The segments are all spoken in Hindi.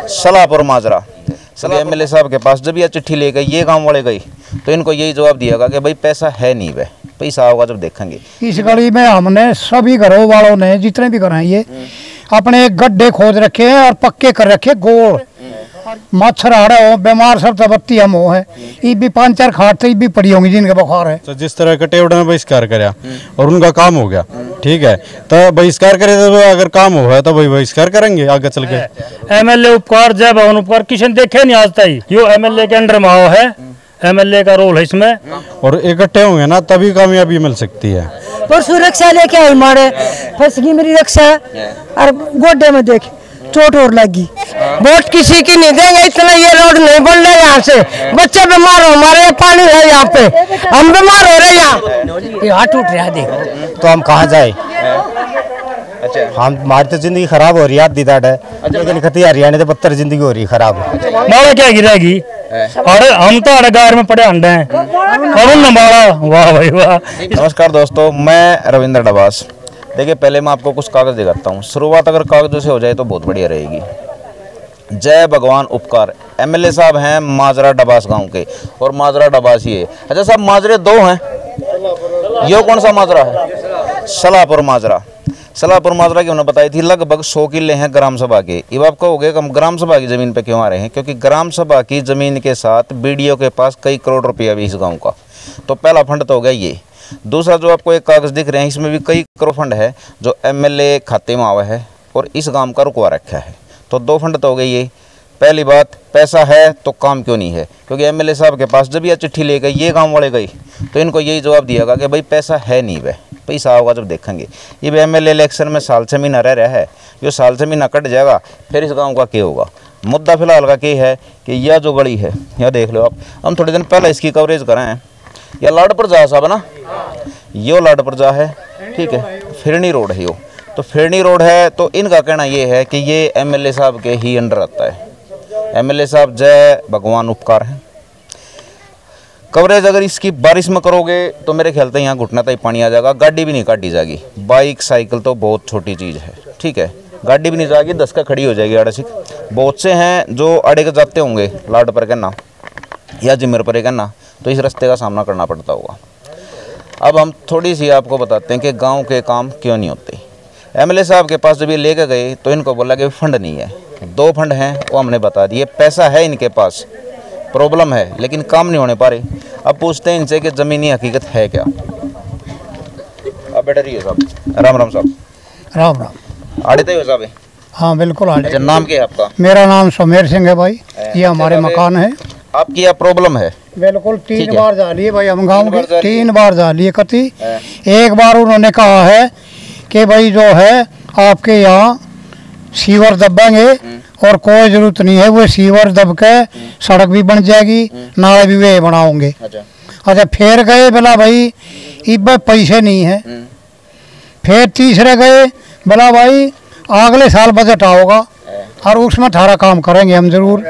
सलाहपुर माजरा। एमएलए साहब के पास जब यह चिट्ठी लेकर ये गांव वाले गई तो इनको यही जवाब दिया कि भाई पैसा है नहीं, वह पैसा होगा जब देखेंगे। इस गली में हमने सभी घरों वालों ने जितने भी घर हैं ये अपने गड्ढे खोद रखे हैं और पक्के कर रखे गोल। मच्छर आ रहा हो, बीमार सब तबत्ती हम हो है, ये भी 5-4 खाट तो भी पड़ी होंगी जिनके बुखार है। तो जिस तरह कटेवड़ा ने बहिष्कार कराया और उनका काम हो गया, ठीक है, तो बहिष्कार करे तो अगर काम हो तो वही बहिष्कार करेंगे आगे चल के। एमएलए उपकार जय भवन उपकार किशन देखे नहीं आज तक, यो एमएलए के अंडर में है, एमएलए का रोल है इसमें, और इकट्ठे होंगे ना तभी कामयाबी मिल सकती है। पर सुरक्षा लेके आई मारे फंस गई मेरी रक्षा और गोड्डे में देख चोट और लगी। वोट किसी की नहीं देंगे, इतना ये रोड नहीं बन रहा यहाँ से, बच्चे बीमार हो, हमारे पानी है यहाँ पे, हम बीमार हो रहे यहाँ, ये हाथ टूट रहा देख। तो हम कहाँ जाए? हम हमारी तो जिंदगी खराब हो रही है आधी दाट है, लेकिन खती हरियाणा तो 72 जिंदगी हो रही है खराब। मारा क्या गिरेगी? अरे हम तो अड़गार में पड़े अंडे हैं, अरुण मारा। वाह भाई वाह। नमस्कार दोस्तों, मैं रविंद्र डबास। देखिए पहले मैं आपको कुछ कागज दिखाता हूँ। शुरुआत अगर कागजों से हो जाए तो बहुत बढ़िया रहेगी। जय भगवान उपकार एमएलए साहब हैं माजरा डबास गांव के, और माजरा डबास ही है। अच्छा साहब, माजरे 2 हैं, ये कौन सा माजरा है? सलाहपुर माजरा। सलाहपुर माजरा की उन्होंने बताई थी लगभग 100 किले हैं ग्राम सभा के। ये आपको हो गया कि हम ग्राम सभा की ज़मीन पे क्यों आ रहे हैं, क्योंकि ग्राम सभा की ज़मीन के साथ बीडीओ के पास कई करोड़ रुपया भी इस गांव का। तो पहला फंड तो हो गया ये। दूसरा जो आपको एक कागज़ दिख रहे हैं, इसमें भी कई करोड़ फंड है जो एमएलए खाते में आवा है और इस गांव का रुकवा रखा है। तो 2 फंड तो हो गए ये। पहली बात, पैसा है तो काम क्यों नहीं है, क्योंकि एमएलए साहब के पास जब यह चिट्ठी लेकर ये गांव वाले गई तो इनको यही जवाब दिया कि भाई पैसा है नहीं, वह पैसा होगा जब देखेंगे। ये भी एमएलए इलेक्शन में साल 6 महीना रह रहा है, जो साल 6 महीना कट जाएगा फिर इस गांव का क्या होगा। मुद्दा फिलहाल का क्या है कि यह जो गली है, यह देख लो आप, हम थोड़े दिन पहले इसकी कवरेज करें। यह लाडपुरजा साहब ना, यो लाडपुरजा है, ठीक है, फिरनी रोड है यो। तो फिरनी रोड है तो इनका कहना ये है कि ये एमएलए साहब के ही अंडर आता है। एमएलए साहब जय भगवान उपकार हैं। कवरेज अगर इसकी बारिश में करोगे तो मेरे ख्याल से यहाँ घुटना तक पानी आ जाएगा, गाड़ी भी नहीं काटी जाएगी। बाइक साइकिल तो बहुत छोटी चीज़ है, ठीक है, गाड़ी भी नहीं जाएगी, 10 का खड़ी हो जाएगी आड़े से। बहुत से हैं जो आड़े के जाते होंगे लाड पर कहना या जिमर पर कहना, तो इस रास्ते का सामना करना पड़ता होगा। अब हम थोड़ी सी आपको बताते हैं कि गांव के काम क्यों नहीं होते। एमएलए साहब के पास जब ये लेकर गए तो इनको बोला कि फंड नहीं है। 2 फंड हैं वो हमने बता दिए, पैसा है इनके पास, प्रॉब्लम है लेकिन काम नहीं होने पा रहे। अब पूछते हैं इनसे कि ज़मीनी हकीकत है क्या। अब बैठे रहिए साहब। राम राम साहब। राम राम। आड़े तो साहब? हाँ बिल्कुल आड़े। अच्छा, नाम क्या है आपका? मेरा नाम सुमेर सिंह है भाई, ये हमारे मकान है। आपकी यह प्रॉब्लम है? बिल्कुल 3 बार जा लिए भाई हम गाँव के, 3 बार जा लिए कति। एक बार उन्होंने कहा है कि भाई जो है आपके यहाँ सीवर दबेंगे और कोई जरूरत नहीं है, वो सीवर दब के सड़क भी बन जाएगी, नाले भी वे बनाओगे। अच्छा फिर गए बोला भाई इब पैसे नहीं है। फिर तीसरे गए बोला भाई अगले साल बजट आओगा और उसमें थारा काम करेंगे हम जरूर।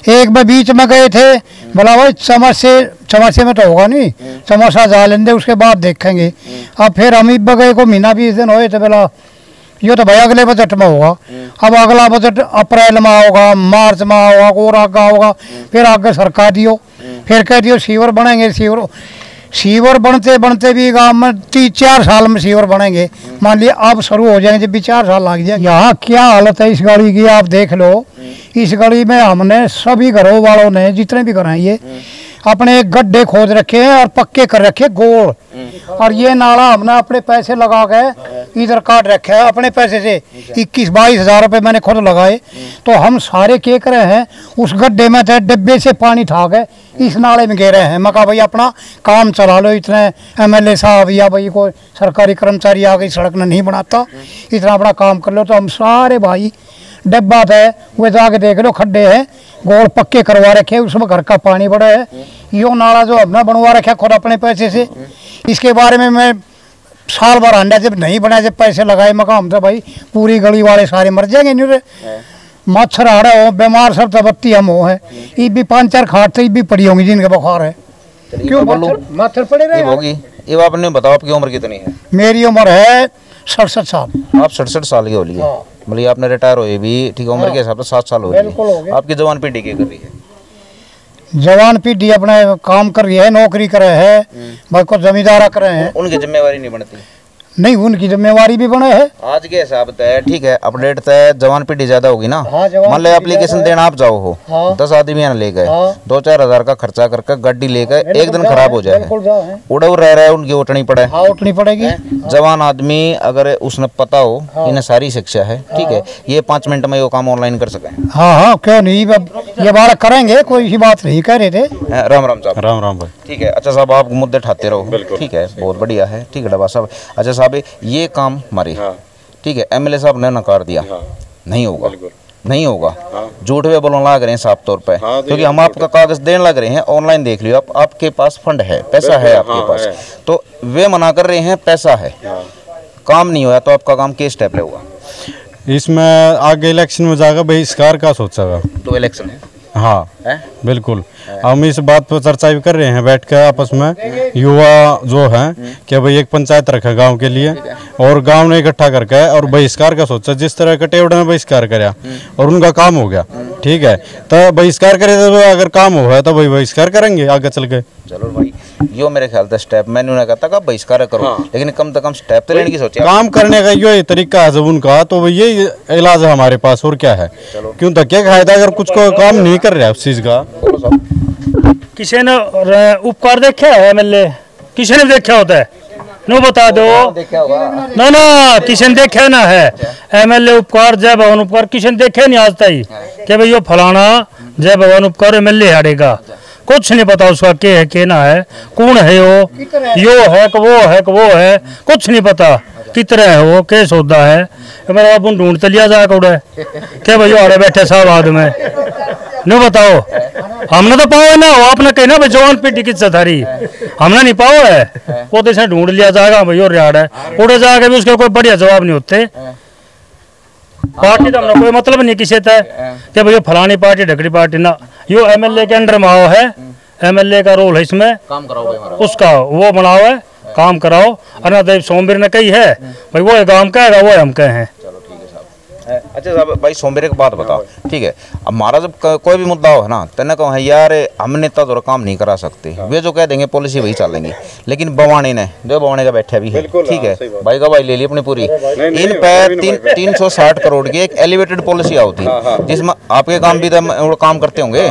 एक बार बीच में गए थे, बोला भाई चमचे में तो होगा नहीं, समोसा जा लेंगे उसके बाद देखेंगे। अब फिर हम इब गए को महीना 20 दिन हुए थे, बोला ये तो भाई अगले बजट में होगा। अब अगला बजट अप्रैल में होगा, मार्च में होगा और आगे होगा, फिर आगे सरकार दियो, फिर कह दियो सीवर बनेंगे। सीवर बनते बनते भी गांव में 3-4 साल में सीवर बनेंगे। मान लिया अब शुरू हो जाएंगे जब भी 4 साल लग जाए। यहाँ क्या हालत है इस गली की आप देख लो। इस गली में हमने सभी घरों वालों ने जितने भी घर हैं ये अपने गड्ढे खोद रखे हैं और पक्के कर रखे गोल। और ये नाला हमने अपने पैसे लगा के इधर काट रखा है अपने पैसे से, 21-22 हज़ार रुपये मैंने खुद लगाए। तो हम सारे क्या करे हैं, उस गड्ढे में थे डिब्बे से पानी ठा के इस नाले में गिरे हैं। मैं कहा भाई अपना काम चला लो, इतने एमएलए साहब या भाई कोई सरकारी कर्मचारी आ गई सड़क नहीं बनाता, इतना बड़ा काम कर लो। तो हम सारे भाई डब्बा थे वो जाके देख लो, खड्डे हैं गोल पक्के करवा रखे, उसमें घर का पानी बड़ा है। यो नाला जो हमने बनवा रखा खुद अपने पैसे से, इसके बारे में मैं साल भर अंडा जब नहीं बनाया, जब पैसे लगाए मैं हम तो भाई पूरी गली वाले सारे मर जाएंगे। नहीं मच्छर आ रहा हो, बीमार सब तबत्ती हम हो है, ये भी 5-4 खाट तो भी पड़ी होंगी जिनके बुखार है। क्यों मच्छर पड़े रहे होगी। ये आपने बताओ आपकी उम्र कितनी है? मेरी उम्र है 67 साल। आप 67 साल की हो लिए? बोलिए आपने रिटायर हुए भी, ठीक है, उम्र के हिसाब से 7 साल हो गई, आपकी जवान पीढ़ी क्या कर रही है? जवान पीढ़ी अपना काम कर रही है, नौकरी कर रहे हैं, भाई को जमींदारा कर रहे हैं। उनकी जिम्मेवारी नहीं बनती? नहीं, उनकी जिम्मेवारी भी बने है। आज के हिसाब तय, ठीक है, अपडेट तय, जवान पीढ़ी ज्यादा होगी ना। मान लो एप्लीकेशन देना आप जाओ हो, 10 आदमी ले गए, 2-4 हजार का खर्चा करके गाड़ी लेकर, एक दिन खराब हो जाए, उड़े रह रहे, उनकी उठनी पड़े, उठनी पड़ेगी। जवान आदमी अगर उसने पता हो इन्हें सारी शिक्षा है, ठीक है, ये 5 मिनट में ये काम ऑनलाइन कर सके। हाँ, क्यों नहीं, ये बात करेंगे, कोई बात नहीं कह रहे थे। राम राम साहब। राम राम भाई। ठीक है, अच्छा साहब, आप मुद्दे उठाते रहो, ठीक है, बहुत बढ़िया है, ठीक है डबा साहब। अच्छा साहब, ये काम हमारे, ठीक है, एमएलए साहब ने नकार दिया, नहीं होगा, नहीं होगा, झूठ में बोलने लग रहे हैं साफ तौर पे, क्योंकि हम आपका कागज देने लग रहे हैं, ऑनलाइन देख लियो आप, आपके पास फंड है, पैसा है आपके पास, तो वे मना कर रहे हैं, पैसा है, काम नहीं होया, तो आपका काम किस स्टेप पे होगा? इसमें आगे इलेक्शन में जाकर बहिष्कार का सोचेगा। तो इलेक्शन है, हाँ बिल्कुल, हम इस बात पर चर्चा भी कर रहे हैं बैठ कर आपस में, युवा जो है कि भाई एक पंचायत रखा गांव के लिए, और गांव ने इकट्ठा करके और बहिष्कार का सोचा, जिस तरह कटेवड़ा ने बहिष्कार कराया और उनका काम हो गया, ठीक है, तो बहिष्कार करे, तो अगर काम हो तो भाई बहिष्कार करेंगे आगे चल के। चलो भाई, यो मेरे ख्याल से स्टेप मैंने उन्हें कहता का बहिष्कार करो, लेकिन कम से कम स्टेप तो लेने की सोचा, काम करने का ये तरीका है जब उनका, तो यही इलाज है हमारे पास, और क्या है, क्यों तक क्या फायदा अगर कुछ को काम नहीं कर रहा है उस चीज का। किसी ने उपकार देखा है एमएलए? किसी ने देखा होता है? नो बता दो ना, ना किसी ने देखा ना है एमएलए उपकार, जय भवन उपकार, किसी ने देखे नहीं आज तक कि भाई यो फलाना जय भवन उपकार एमएलए हारेगा, कुछ नहीं पता उसका के है के ना है, कौन है यो है कि वो है कि वो है, कुछ नहीं पता, कितने है वो, के सौदा है, मेरा अब ढूंढ लिया जाकर उड़े क्या भाई आड़े बैठे साहब आदमी नहीं बताओ, हमने तो पाओ है ना, वो आपने कही ना भाई जवान पीढ़ी की थारी, हमने नहीं पाओ है, वो तो ढूंढ लिया जाएगा भाई और रियाड़ है, उड़े जाके भी उसके कोई बढ़िया जवाब नहीं होते। पार्टी तो हमने कोई मतलब नहीं किसी तय कि भाई फलानी पार्टी ढकड़ी पार्टी ना, यो एमएलए के अंडर में आओ है, एमएलए का रोल है इसमें, काम कराओ उसका वो बनाओ है, काम कराओ, अनादेव सोमवीर ने कही है भाई वो काम कहेगा वो हम कहे हैं। अच्छा साहब, भाई सोमवीर एक बात बताओ, ठीक है, अब हमारा जब कोई भी मुद्दा हो है ना, तेने कहो है यार हम नेता तो काम नहीं करा सकते, वे जो कह देंगे पॉलिसी वही चलेंगी, लेकिन बवानी ने जो बवानी का बैठा भी है, ठीक है, भाई का भाई ले ली अपनी पूरी, इन पे 360 करोड़ की एक एलिवेटेड पॉलिसी आई थी, जिसमें आपके काम भी काम करते होंगे,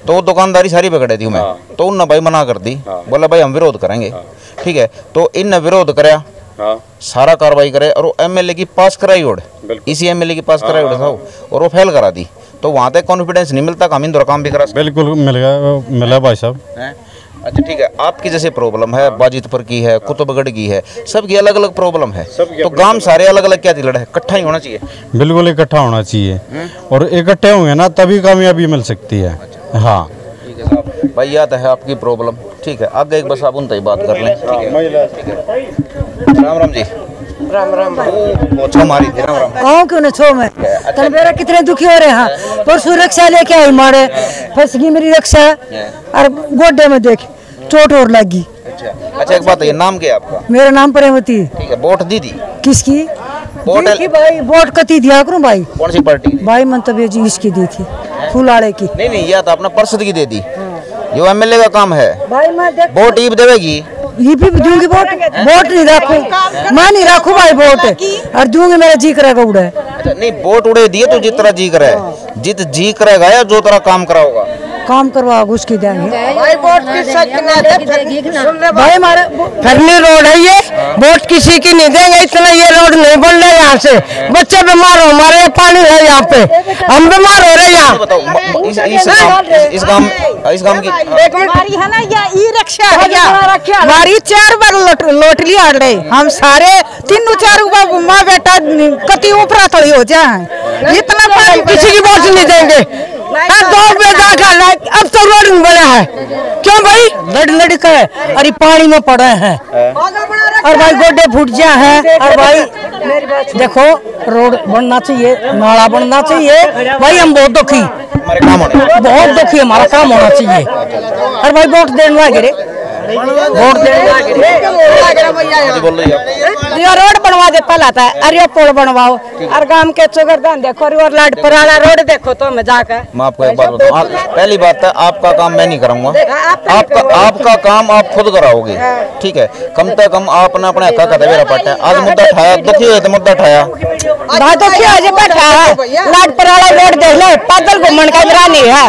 तो दुकानदारी सारी पकड़े थी मैं, तो उन भाई मना कर दी, बोला भाई हम विरोध करेंगे, ठीक है, तो इन विरोध कराया, सारा कार्रवाई करे, और वो एमएलए की पास कराई ओढ़, इसी एमएलए की पास कराई ओढ़ और वो फेल करा दी, तो वहां तक कॉन्फिडेंस नहीं मिलता, हम इंदौर काम भी करा। बिल्कुल मिला भाई साहब। अच्छा ठीक है, आपकी जैसे प्रॉब्लम है, बाजितपुर की है, कुतुबगढ़ की है, सबकी अलग अलग प्रॉब्लम है, तो गांव सारे अलग अलग क्या लड़े, इकट्ठा ही होना चाहिए। बिल्कुल इकट्ठा होना चाहिए, और इकट्ठे होंगे ना तभी कामयाबी मिल सकती है। हाँ ठीक है साहब, भाई याद है आपकी प्रॉब्लम, ठीक है, आगे एक बस आप उनसे ही बात कर लें, ठीक है। राम राम जी। राम राम छो मारी थी, राम राम। आओ क्यों ना छो में, तन मेरा कितने दुखी हो रहे हैं, परसों रक्षा लेके आई मारे, फंस गई मेरी रक्षा, और गोड्डे में देख चोट और लगी। अच्छा एक बात है, नाम क्या है आपका? मेरा नाम प्रेमवती। ठीक है, वोट दी थी किसकी? वोट भाई वोट कती दिया करूं भाई। कौन सी पार्टी? भाई मंतव्य जी इसकी दी थी, फुलाड़े की। नहीं यह तो आपने पार्षद की दे दी, जो एमएलए का काम है, भाई मैं वोट ईब देवेगी, ये भी दूंगी वोट, वोट नहीं रखू मैं, नहीं रखू भाई वोट, और दूंगी मेरा जी करेगा उड़े। अच्छा नहीं, वोट उड़े दिए तो जिस तरह जी करे, जित जी करेगा या जो तरह काम कराओगा, काम करवा उसकी देंगे भाई, वोट भाई हमारे फरनी रोड है ये, वोट किसी की नहीं देंगे, इतना ये रोड नहीं बन रहा है, यहाँ से बच्चे बीमार हो, हमारे पानी है यहाँ पे, हम बीमार हो रहे हैं यहाँ। बताओ इस काम की हमारी है ना, या ई रिक्शा है या हमारी 4 बार लोटली आ रहे, हम सारे 3-4 माँ बेटा कति ऊपरा थोड़ी हो जाए, इतना पानी किसी की वोट नहीं देंगे, अब तो रोड बना है, क्यों भाई लड़ के अरे पानी में पड़े हैं, और भाई गोड्डे फूट जा है, और भाई देखो रोड बनना चाहिए, नाला बनना चाहिए, भाई हम बहुत दुखी, हमारे काम होने, बहुत दुखी, हमारा काम होना चाहिए, और भाई वोट देने लगे रे, वोट बोल रही आप ये रोड बनवा दे पहला था, अरे ये पुल बनवाओ, और गांव के चौगरदान देखो, और लाड पराला रोड देखो तो मैं जाकर। मैं आपको एक बात बताऊं, पहली बात है आपका काम मैं नहीं कराऊंगा, आपका काम आप खुद कराओगे, ठीक है। कम से कम आपने अपने हक का कदम पाटा है। आज मुद्दा उठाया, दुखी हुए तो मुद्दा उठाया, दुखी आज बैठा है, लाड पराला रोड देख लो, पैदल घूमने का मेरा नहीं है,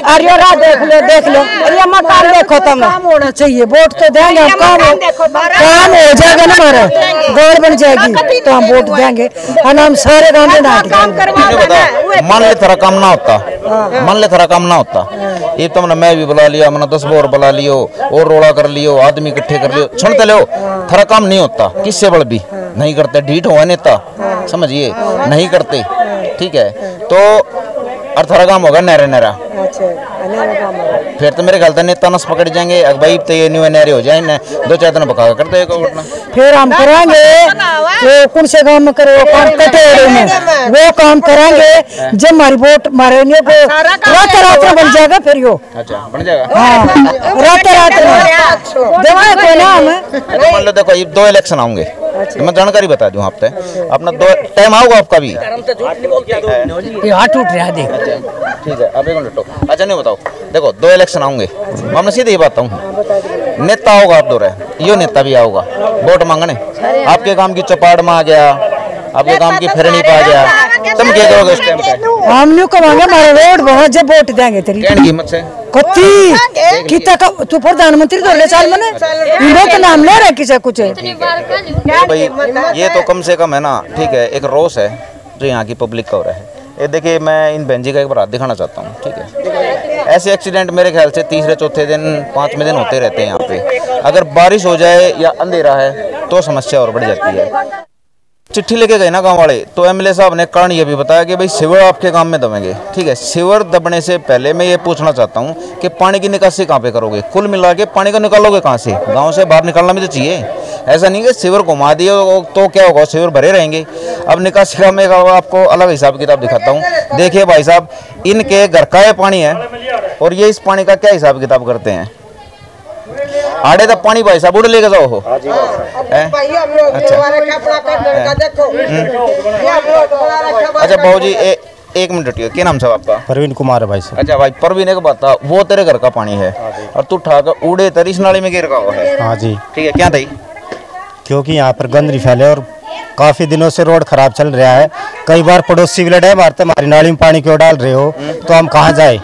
और ये राह देख लो, ये मकान देखो तुम, होना चाहिए, वोट तो देंगे, काम हो जाएगा ना, हमारा गौर बन जाएगी तो हम वोट देंगे, और हम सारे गाँव में मान ले तेरा काम ना होता, मान ले तेरा काम ना होता, ये तुमने मैं भी बुला लिया, मैंने 10 बोर बुला लियो और रोड़ा कर लियो, आदमी इकट्ठे कर लियो, सुनते लो, तेरा काम नहीं होता, किससे बड़ भी नहीं करते, ढीठ हुआ नेता, समझिए नहीं करते, ठीक है। तो और थारा काम होगा नहरा नहरा, फिर तो मेरे ख्याल से नेता नस पकड़ जाएंगे, भाई तो ये न्यू नहरे हो जाए ना, 2-4 दिन पका करते हैं, फिर हम करेंगे वो कौन से गांव में करे, वो काम कटेड़े में वो काम करेंगे, जब हमारी वोट मारे रात बन जाएगा, फिर यो अच्छा बन जाएगा, हाँ रात में कोई नाम है। मान लो देखो ये 2 इलेक्शन आऊंगे, मैं जानकारी बता दूं आपसे, अपना 2 टाइम आओगा आपका भी, हाथ टूट रहा देख, ठीक है आप एक मिनट रुको, अच्छा नहीं बताओ, देखो 2 इलेक्शन आऊंगे, मैं सीधे ही बात हूँ, नेता होगा आप 2 रहे, यो नेता भी आओगा वोट मांगने, आपके काम की चपाड़ में आ गया, आपके काम की फिरनी पा गया, तुम क्या करोगे इस टाइम पे? हम नहीं कमांगे, हमारे वोट बहुत जब वोट देंगे तेरी कीमत से कत्ती कितना का तू प्रधानमंत्री तो ले साल मैंने इनको तो नाम ले रहा किसी कुछ है भाई, ये तो कम से कम है ना, ठीक है, एक रोष है जो यहाँ की पब्लिक का हो रहा है। ये देखिए मैं इन बहन जी का एक बार हाथ दिखाना चाहता हूँ, ठीक है। ऐसे एक्सीडेंट मेरे ख्याल से 3रे-4थे दिन 5वें दिन होते रहते हैं यहाँ पे। अगर बारिश हो जाए या अंधेरा है तो समस्या और बढ़ जाती है। चिट्ठी लेके गए ना गांव वाले, तो एमएलए साहब ने कारण ये भी बताया कि भाई सीवर आपके गांव में दबेंगे, ठीक है। सीवर दबने से पहले मैं ये पूछना चाहता हूँ कि पानी की निकासी कहाँ पे करोगे? कुल मिला के पानी को निकालोगे कहाँ से? गांव से बाहर निकालना भी तो चाहिए। ऐसा नहीं कि सीवर घुमा दिए तो क्या होगा, सीवर भरे रहेंगे। अब निकासी का मैं आपको अलग हिसाब किताब दिखाता हूँ। देखिए भाई साहब, इनके घर का ये पानी है और ये इस पानी का क्या हिसाब किताब करते हैं। आड़े तक पानी भाई साहब उड़ लेके जाओ हो। अच्छा बाबूजी एक मिनट हटियो, क्या नाम साहब आपका? प्रवीण कुमार है भाई साहब। अच्छा भाई प्रवीण, एक बात था, वो तेरे घर का पानी है और तू ठाकर उड़े तरीस नाली में गिर रहा है। हाँ जी ठीक है, क्या थी? क्योंकि यहाँ पर गंदगी फैले और काफ़ी दिनों से रोड खराब चल रहा है। कई बार पड़ोसी भी लड़े मारते, हमारी नाली में पानी क्यों डाल रहे हो, तो हम कहाँ जाए।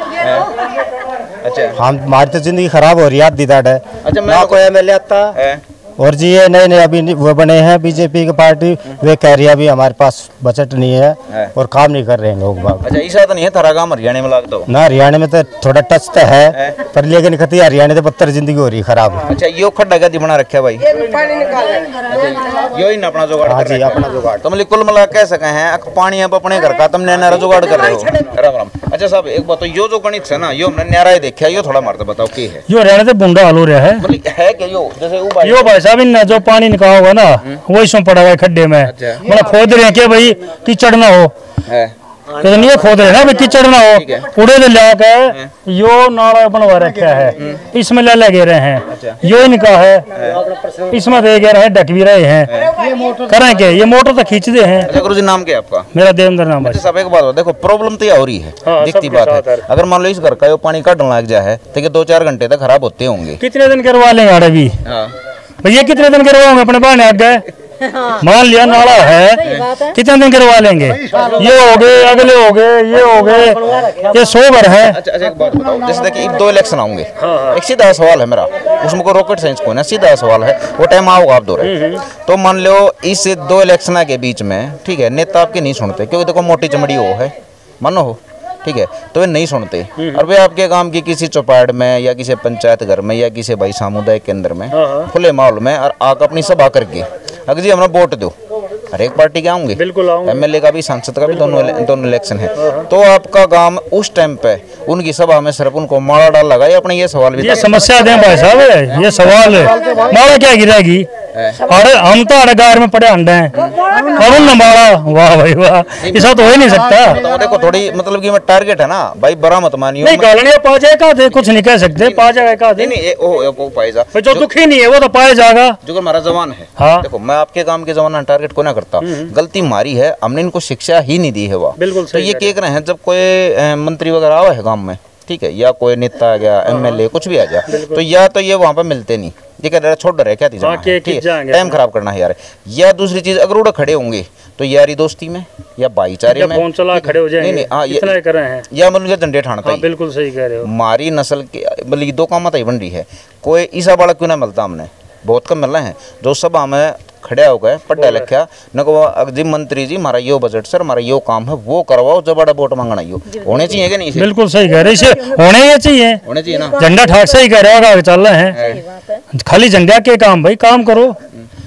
अच्छा हम हमारी तो जिंदगी खराब हो रही है दीदार है। अच्छा ना कोई एमएलए आता और जी ये नए अभी वो बने हैं बीजेपी की पार्टी, वे कह रही है अभी हमारे पास बजट नहीं है और काम नहीं कर रहे हैं लोग बाग। अच्छा ऐसा तो नहीं है थारा गाँव हरियाणा में लगता हो ना? हरियाणा में तो थोड़ा टच तो है पर लेकिन कहती है हरियाणा तो बदतर जिंदगी हो रही है खराब। अच्छा यो खड्डा गति बना रखा भाई, यो ही ना अपना जुगाड़। हाँ जी अपना जुगाड़। तो मतलब कुल मिला कह सके हैं पानी आप अपने घर का तुमने नारा जुगाड़ कर रहे हो। राम राम। अच्छा साहब एक बात, तो यो जो गणित है ना, यो हमने नारा देखा, यो थोड़ा मारते बताओ की है। यो हरियाणा से बुंदा हाल हो रहा है, मतलब है कि यो जैसे यो भाई साहब इन जो पानी निकाला होगा ना वो इसमें पड़ा हुआ है खड्डे में। मतलब खोद रहे हैं कि भाई कीचड़ ना हो, तो नहीं खोद रहे ना भाई कीचड़ ना हो, उड़े लाके यो नाला बनवा रखा है, इसमें ले लगे रहे हैं, यो इनका है, इसमें दे गए रहे ढक भी रहे हैं, करें के ये मोटर तो खींच दे हैं। अच्छा गुरुजी नाम क्या है आपका? मेरा देवेंद्र नाम है। सब एक बात हो, देखो प्रॉब्लम तो ये हो रही है, दिखती बात है। अगर मान लो इस घर का यो पानी काटने लग जाए तो 2-4 घंटे तक खराब होते होंगे। कितने दिन करवा लेंगे आड़े भी भैया, कितने दिन करवाओगे अपने बहाने आ गए? मान लिया नाला है, कितने दिन करवा लेंगे? ये हो गए, अगले हो गए, ये हो गए, ये 100 घर है। अच्छा एक बात बताओ, जैसे देखिए 2 इलेक्शन आऊंगे, एक सीधा सवाल है मेरा, उसमें कोई रॉकेट साइंस को ना, सीधा सवाल है, वो टाइम आओगा आप 2 रहे तो मान लो इस 2 इलेक्शन के बीच में, ठीक है, नेता आपके नहीं सुनते क्योंकि देखो मोटी चमड़ी हो है, मानो हो, ठीक है, तो वे नहीं सुनते और वे आपके गांव की किसी चौपाड़ में या किसी पंचायत घर में या किसी भाई सामुदायिक केंद्र में खुले माहौल में और आकर अपनी सभा करके अगर जी हमें वोट दो, हर एक पार्टी के आऊंगे, बिल्कुल आऊंगे। एमएलए का भी, सांसद का भी, दोनों इलेक्शन है। तो आपका काम उस टाइम पे उनकी सभा में सिर्फ उनको माला डाल लगा, ये अपने ये सवाल भी ये समस्या दें भाई साहब, ये सवाल है माला क्या गिरेगी। अरे हम तो अड़गार में पड़े अंडे हैं, कौन न मारा, वाह भाई वाह, ऐसा तो हो ही नहीं सकता। तो देखो थोड़ी मतलब कि मैं टारगेट है ना भाई, बड़ा मत मानियो। नहीं गालियां पा जाएगा तो कुछ नहीं कह सकते, पा जाएगा नहीं वो पाएगा जो दुखी नहीं है वो तो पाया जाएगा, जो हमारा जवान है। हाँ। देखो मैं आपके काम के जवान टारगेट को ना करता, गलती मारी है हमने, इनको शिक्षा ही नहीं दी है वह। बिल्कुल तो ये कह रहे हैं जब कोई मंत्री वगैरह आवा है गांव में, ठीक है, या कोई नेता आ गया, एमएलए कुछ भी आ गया, तो या तो ये वहाँ पे मिलते नहीं, ये कह रहा छोड़ रहे क्या टाइम खराब करना है यार। या दूसरी चीज अगर उड़े खड़े होंगे तो यारी दोस्ती में या भाईचारे में फोन चला खड़े हो जाएंगे। नहीं इतना ही कर रहे हैं, या मतलब झंडे ठाणता ही। बिल्कुल सही कह रहे हो। हमारी नस्ल के मतलब दो काम ही बन रही है, कोई ईसा बालक क्यों ना मिलता, हमने बहुत कम मिल रहे हैं जो सब हमें खड़े हो गए पढ़ा लिखा न को जी मंत्री जी हमारा यो बजट सर, हमारा यो काम है वो करवाओ, जब बड़ा वोट मांगना यो होने चाहिए कि नहीं? बिल्कुल सही कह रहे, इसे होने ही चाहिए ना। झंडा ठाक से ही कह रहे हो, चल रहे हैं खाली झंडा के काम, भाई काम करो।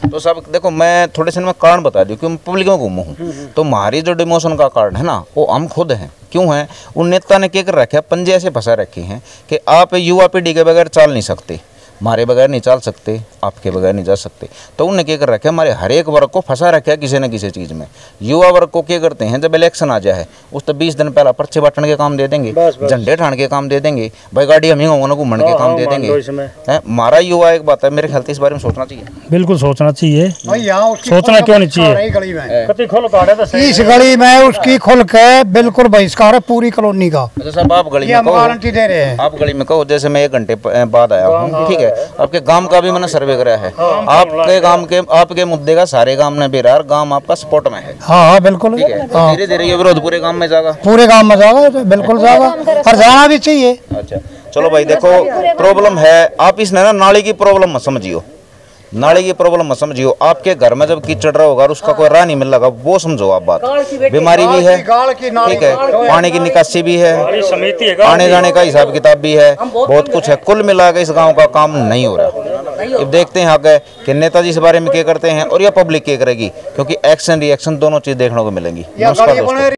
तो सब देखो मैं थोड़े से में कारण बता दूं क्यों पब्लिक में घूमा हूँ, तो हमारी जो डिमोशन का कारण है ना वो हम खुद हैं। क्यों है? उन नेता ने क्या कर रखा है, पंजे ऐसे फंसा रखे हैं कि आप युवा पीढ़ी के बगैर चाल नहीं सकते, हमारे बगैर नहीं चल सकते, आपके बगैर नहीं जा सकते। तो उन्हें क्या कर रखा है, हमारे हर एक वर्ग को फंसा रखा है किसी न किसी चीज़ में। युवा वर्ग को क्या करते हैं, जब इलेक्शन आ जाए उस तो 20 दिन पहला पर्चे बांटने के काम दे देंगे, झंडे ठाण के काम दे देंगे, भाई गाड़ी हम ही घूमने के काम दे देंगे। हमारा युवा एक बात है, मेरे ख्याल से इस बारे में सोचना चाहिए। बिल्कुल सोचना चाहिए, सोचना क्यों नहीं चाहिए? इस गली में उसकी खुल के बिल्कुल बहिष्कार है पूरी कॉलोनी का। अच्छा साहब आप गली में गारंटी दे रहे हैं, आप गली में कहो जैसे मैं 1 घंटे बाद आया हूँ, ठीक है, आपके गांव का भी मैंने सर्वे कराया है, आपके गांव के आपके मुद्दे का सारे गांव ने बेरार, गांव आपका सपोर्ट में है। हाँ बिल्कुल, धीरे धीरे ये विरोध पूरे गांव में जाएगा, पूरे गांव में जाएगा, तो बिल्कुल जाएगा और जाना भी चाहिए। अच्छा चलो भाई देखो प्रॉब्लम है, आप इसने ना नाली की प्रॉब्लम मत समझियो, नाली की प्रॉब्लम मत समझियो। आपके घर में जब कीचड़ रहा होगा और उसका कोई राह नहीं मिल रहा वो समझो आप बात। बीमारी भी है, ठीक है, पानी की निकासी भी है, आने जाने का हिसाब किताब भी है, बहुत कुछ है। कुल मिला के इस गांव का काम नहीं हो रहा। अब देखते हैं आगे कि नेताजी इस बारे में क्या करते हैं और यह पब्लिक क्या करेगी, क्योंकि एक्शन रिएक्शन दोनों चीज देखने को मिलेंगी। नमस्कार दोस्तों।